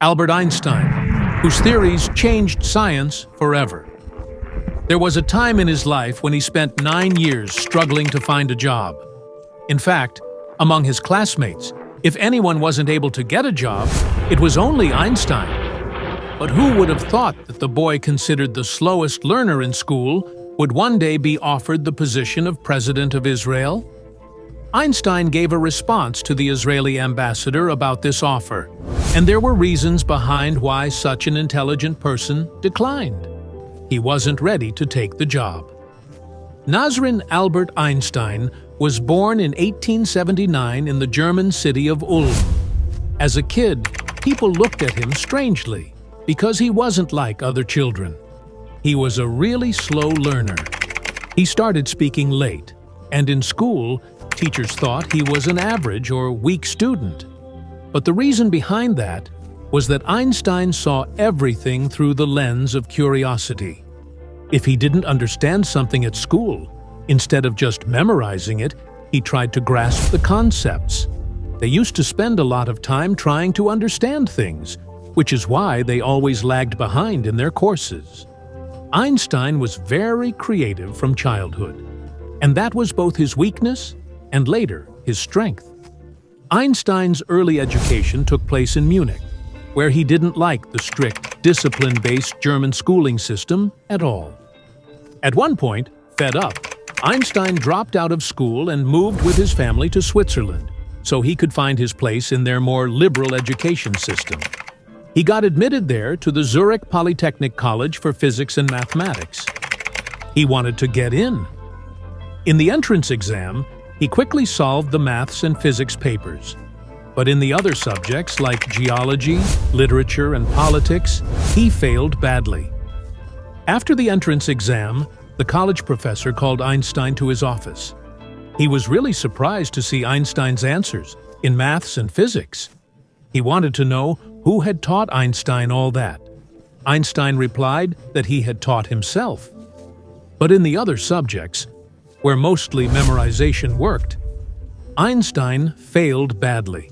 Albert Einstein, whose theories changed science forever. There was a time in his life when he spent 9 years struggling to find a job. In fact, among his classmates, if anyone wasn't able to get a job, it was only Einstein. But who would have thought that the boy considered the slowest learner in school would one day be offered the position of President of Israel? Einstein gave a response to the Israeli ambassador about this offer, and there were reasons behind why such an intelligent person declined. He wasn't ready to take the job. Nazarene Albert Einstein was born in 1879 in the German city of Ulm. As a kid, people looked at him strangely because he wasn't like other children. He was a really slow learner. He started speaking late, and in school, teachers thought he was an average or weak student. But the reason behind that was that Einstein saw everything through the lens of curiosity. If he didn't understand something at school, instead of just memorizing it, he tried to grasp the concepts. They used to spend a lot of time trying to understand things, which is why they always lagged behind in their courses. Einstein was very creative from childhood, and that was both his weakness and later his strength. Einstein's early education took place in Munich, where he didn't like the strict, discipline-based German schooling system at all. At one point, fed up, Einstein dropped out of school and moved with his family to Switzerland so he could find his place in their more liberal education system. He got admitted there to the Zurich Polytechnic College for Physics and Mathematics. He wanted to get in. In the entrance exam, he quickly solved the maths and physics papers. But in the other subjects like geology, literature, and politics, he failed badly. After the entrance exam, the college professor called Einstein to his office. He was really surprised to see Einstein's answers in maths and physics. He wanted to know who had taught Einstein all that. Einstein replied that he had taught himself. But in the other subjects, where mostly memorization worked, Einstein failed badly.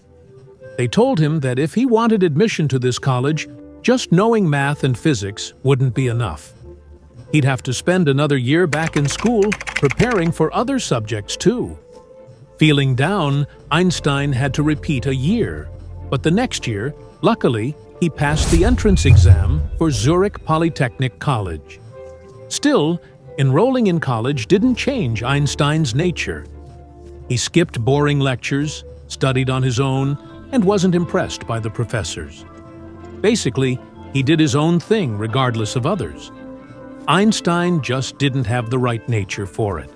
They told him that if he wanted admission to this college, just knowing math and physics wouldn't be enough. He'd have to spend another year back in school preparing for other subjects too. Feeling down, Einstein had to repeat a year, but the next year, luckily, he passed the entrance exam for Zurich Polytechnic College. Still, enrolling in college didn't change Einstein's nature. He skipped boring lectures, studied on his own, and wasn't impressed by the professors. Basically, he did his own thing regardless of others. Einstein just didn't have the right nature for it.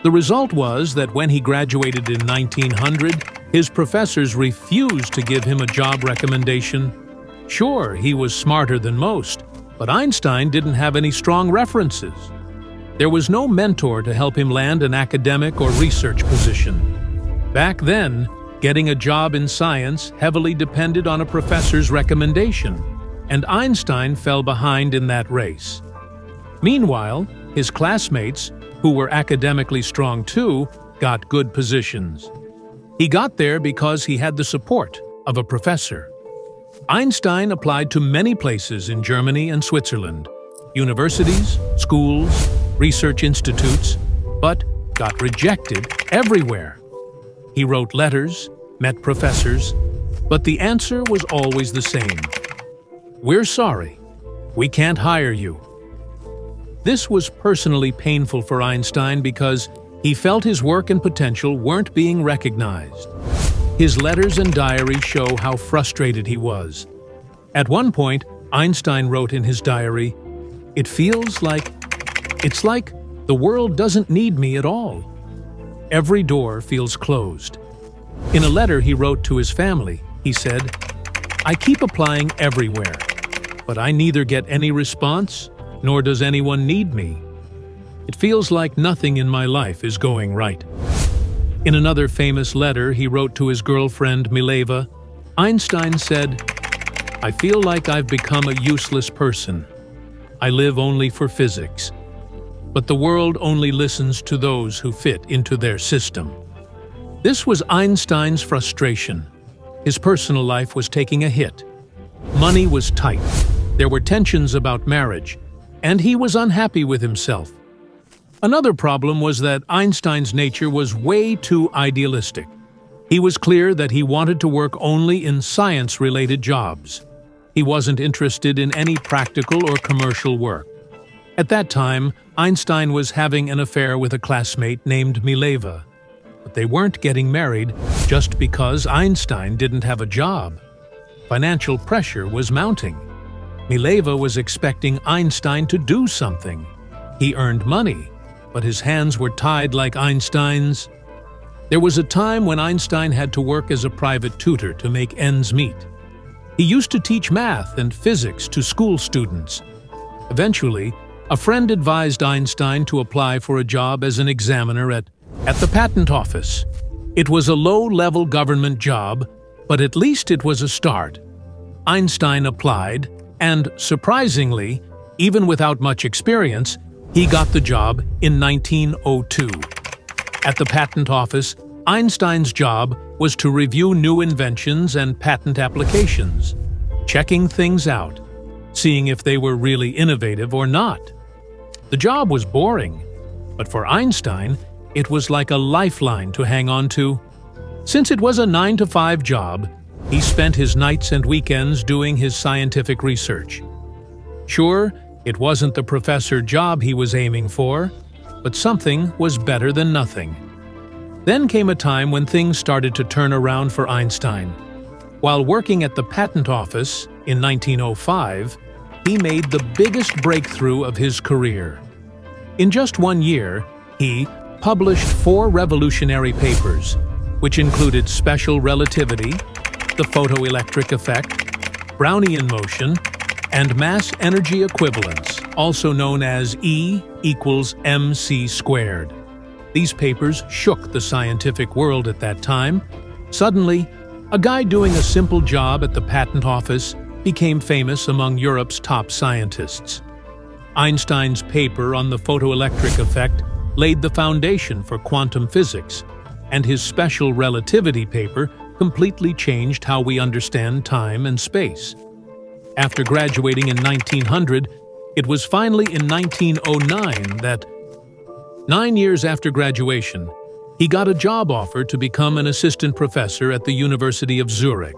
The result was that when he graduated in 1900, his professors refused to give him a job recommendation. Sure, he was smarter than most, but Einstein didn't have any strong references. There was no mentor to help him land an academic or research position. Back then, getting a job in science heavily depended on a professor's recommendation, and Einstein fell behind in that race. Meanwhile, his classmates, who were academically strong too, got good positions. He got there because he had the support of a professor. Einstein applied to many places in Germany and Switzerland, universities, schools, research institutes, but got rejected everywhere. He wrote letters, met professors, but the answer was always the same. "We're sorry. We can't hire you." This was personally painful for Einstein because he felt his work and potential weren't being recognized. His letters and diary show how frustrated he was. At one point, Einstein wrote in his diary, It's like the world doesn't need me at all. Every door feels closed." In a letter he wrote to his family, he said, "I keep applying everywhere, but I neither get any response, nor does anyone need me. It feels like nothing in my life is going right." In another famous letter he wrote to his girlfriend Mileva, Einstein said, "I feel like I've become a useless person. I live only for physics. But the world only listens to those who fit into their system." This was Einstein's frustration. His personal life was taking a hit. Money was tight, there were tensions about marriage, and he was unhappy with himself. Another problem was that Einstein's nature was way too idealistic. He was clear that he wanted to work only in science-related jobs. He wasn't interested in any practical or commercial work. At that time, Einstein was having an affair with a classmate named Mileva. But they weren't getting married just because Einstein didn't have a job. Financial pressure was mounting. Mileva was expecting Einstein to do something. He earned money, but his hands were tied like Einstein's. There was a time when Einstein had to work as a private tutor to make ends meet. He used to teach math and physics to school students. Eventually, a friend advised Einstein to apply for a job as an examiner at the patent office. It was a low-level government job, but at least it was a start. Einstein applied, and surprisingly, even without much experience, he got the job in 1902. At the patent office, Einstein's job was to review new inventions and patent applications, checking things out, seeing if they were really innovative or not. The job was boring, but for Einstein, it was like a lifeline to hang on to. Since it was a 9-to-5 job, he spent his nights and weekends doing his scientific research. Sure, it wasn't the professor job he was aiming for, but something was better than nothing. Then came a time when things started to turn around for Einstein. While working at the patent office in 1905, he made the biggest breakthrough of his career. In just 1 year, he published 4 revolutionary papers, which included special relativity, the photoelectric effect, Brownian motion, and mass energy equivalence, also known as E equals mc squared. These papers shook the scientific world at that time. Suddenly, a guy doing a simple job at the patent office became famous among Europe's top scientists. Einstein's paper on the photoelectric effect laid the foundation for quantum physics, and his special relativity paper completely changed how we understand time and space. After graduating in 1900, it was finally in 1909 that, 9 years after graduation, he got a job offer to become an assistant professor at the University of Zurich.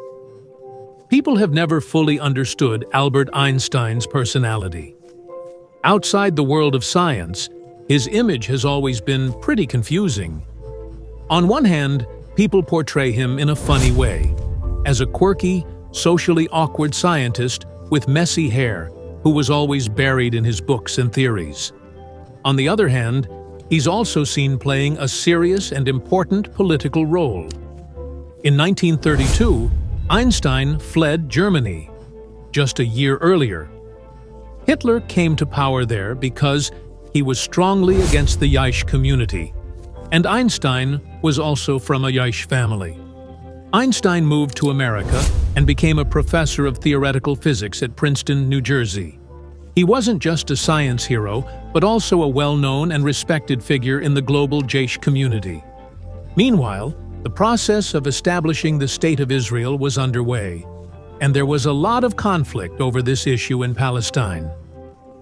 People have never fully understood Albert Einstein's personality. Outside the world of science, his image has always been pretty confusing. On one hand, people portray him in a funny way, as a quirky, socially awkward scientist with messy hair who was always buried in his books and theories. On the other hand, he's also seen playing a serious and important political role. In 1932, Einstein fled Germany. Just a year earlier, Hitler came to power there because he was strongly against the Jewish community, and Einstein was also from a Jewish family. Einstein moved to America and became a professor of theoretical physics at Princeton, New Jersey. He wasn't just a science hero, but also a well-known and respected figure in the global Jewish community. Meanwhile, the process of establishing the State of Israel was underway, and there was a lot of conflict over this issue in Palestine.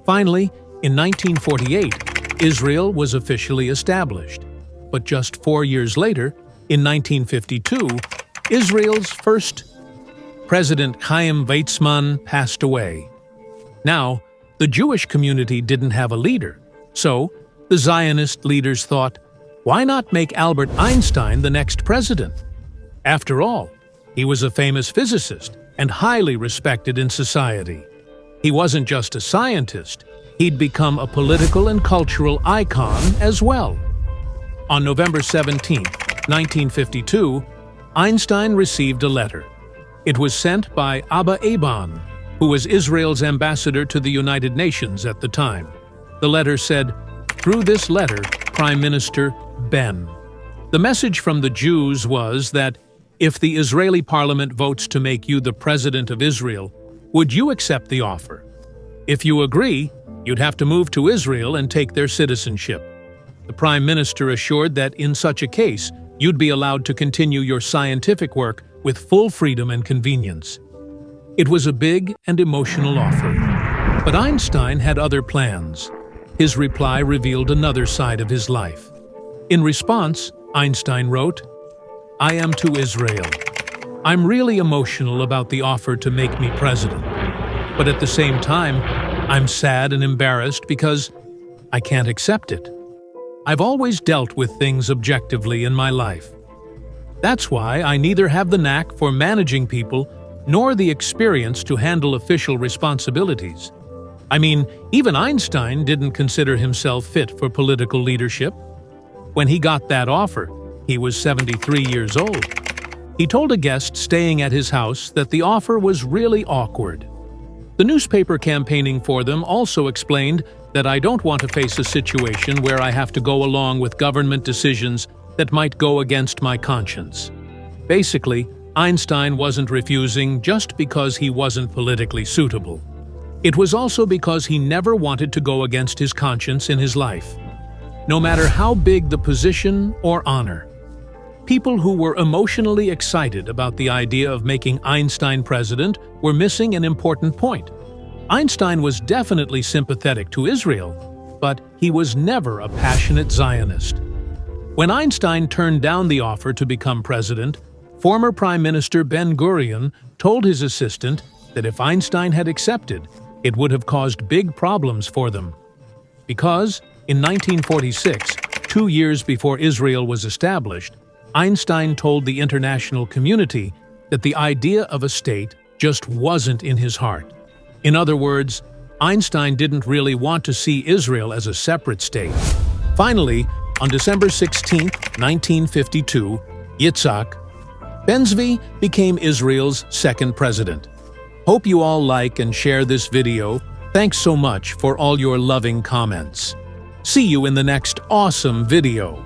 Finally, in 1948, Israel was officially established. But just 4 years later, in 1952, Israel's first president, Chaim Weizmann, passed away. Now, the Jewish community didn't have a leader, so the Zionist leaders thought, why not make Albert Einstein the next president? After all, he was a famous physicist and highly respected in society. He wasn't just a scientist, he'd become a political and cultural icon as well. On November 17, 1952, Einstein received a letter. It was sent by Abba Eban, who was Israel's ambassador to the United Nations at the time. The letter said, "Through this letter, Prime Minister Ben." The message from the Jews was that if the Israeli parliament votes to make you the president of Israel, would you accept the offer? If you agree, you'd have to move to Israel and take their citizenship. The Prime Minister assured that in such a case, you'd be allowed to continue your scientific work with full freedom and convenience. It was a big and emotional offer. But Einstein had other plans. His reply revealed another side of his life. In response, Einstein wrote, "I am to Israel. I'm really emotional about the offer to make me president. But at the same time, I'm sad and embarrassed because I can't accept it. I've always dealt with things objectively in my life. That's why I neither have the knack for managing people nor the experience to handle official responsibilities. I mean, even Einstein didn't consider himself fit for political leadership. When he got that offer, he was 73 years old. He told a guest staying at his house that the offer was really awkward. The newspaper campaigning for them also explained that I don't want to face a situation where I have to go along with government decisions that might go against my conscience." Basically, Einstein wasn't refusing just because he wasn't politically suitable. It was also because he never wanted to go against his conscience in his life, no matter how big the position or honor. People who were emotionally excited about the idea of making Einstein president were missing an important point. Einstein was definitely sympathetic to Israel, but he was never a passionate Zionist. When Einstein turned down the offer to become president, former Prime Minister Ben-Gurion told his assistant that if Einstein had accepted, it would have caused big problems for them. Because, in 1946, 2 years before Israel was established, Einstein told the international community that the idea of a state just wasn't in his heart. In other words, Einstein didn't really want to see Israel as a separate state. Finally, on December 16, 1952, Yitzhak Ben-Zvi became Israel's second president. Hope you all like and share this video. Thanks so much for all your loving comments. See you in the next awesome video.